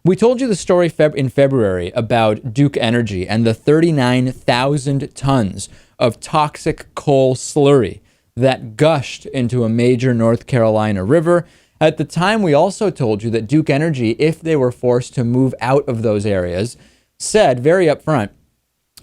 We told you the story in February about Duke Energy and the 39,000 tons of toxic coal slurry that gushed into a major North Carolina river. At the time, we also told you that Duke Energy, if they were forced to move out of those areas, said very upfront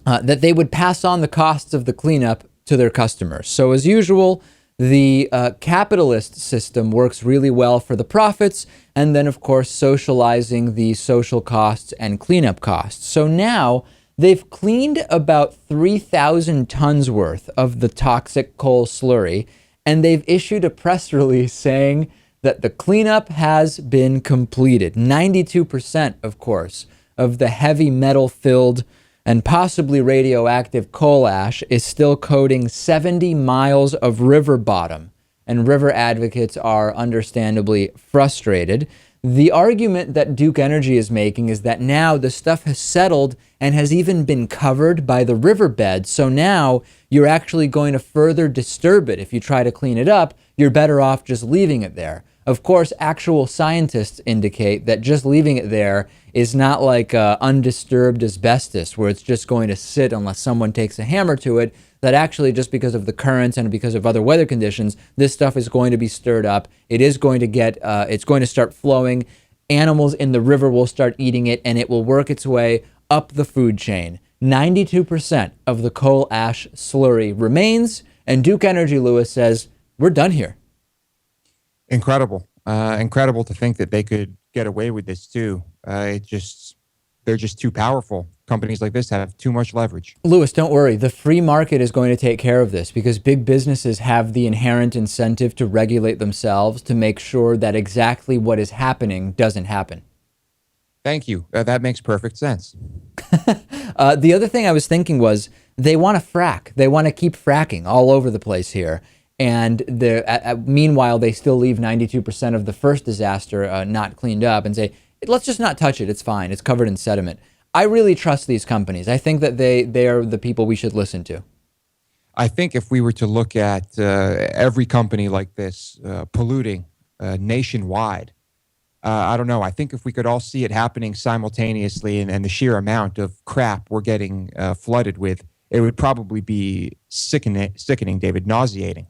that they would pass on the costs of the cleanup to their customers. So as usual, the capitalist system works really well for the profits, and then, of course, socializing the social costs and cleanup costs. So now they've cleaned about 3,000 tons worth of the toxic coal slurry, and they've issued a press release saying that the cleanup has been completed. 92%, of course, of the heavy metal-filled and possibly radioactive coal ash is still coating 70 miles of river bottom, and river advocates are understandably frustrated. The argument that Duke Energy is making is that now the stuff has settled and has even been covered by the riverbed, so now you're actually going to further disturb it. If you try to clean it up, you're better off just leaving it there. Of course, actual scientists indicate that just leaving it there is not like undisturbed asbestos, where it's just going to sit unless someone takes a hammer to it, that actually just because of the currents and because of other weather conditions, this stuff is going to be stirred up. It is going to it's going to start flowing. Animals in the river will start eating it, and it will work its way up the food chain. 92% of the coal ash slurry remains, and Duke Energy, Lewis, says, we're done here. Incredible. Incredible to think that they could get away with this too. They're just too powerful. Companies like this have too much leverage. Lewis, don't worry. The free market is going to take care of this because big businesses have the inherent incentive to regulate themselves to make sure that exactly what is happening doesn't happen. Thank you. That makes perfect sense. The other thing I was thinking was they want to frack. They want to keep fracking all over the place here. And meanwhile, they still leave 92% of the first disaster not cleaned up and say, let's just not touch it. It's fine. It's covered in sediment. I really trust these companies. I think that they are the people we should listen to. I think if we were to look at every company like this polluting nationwide, I don't know. I think if we could all see it happening simultaneously and the sheer amount of crap we're getting flooded with, it would probably be sickening, David, nauseating.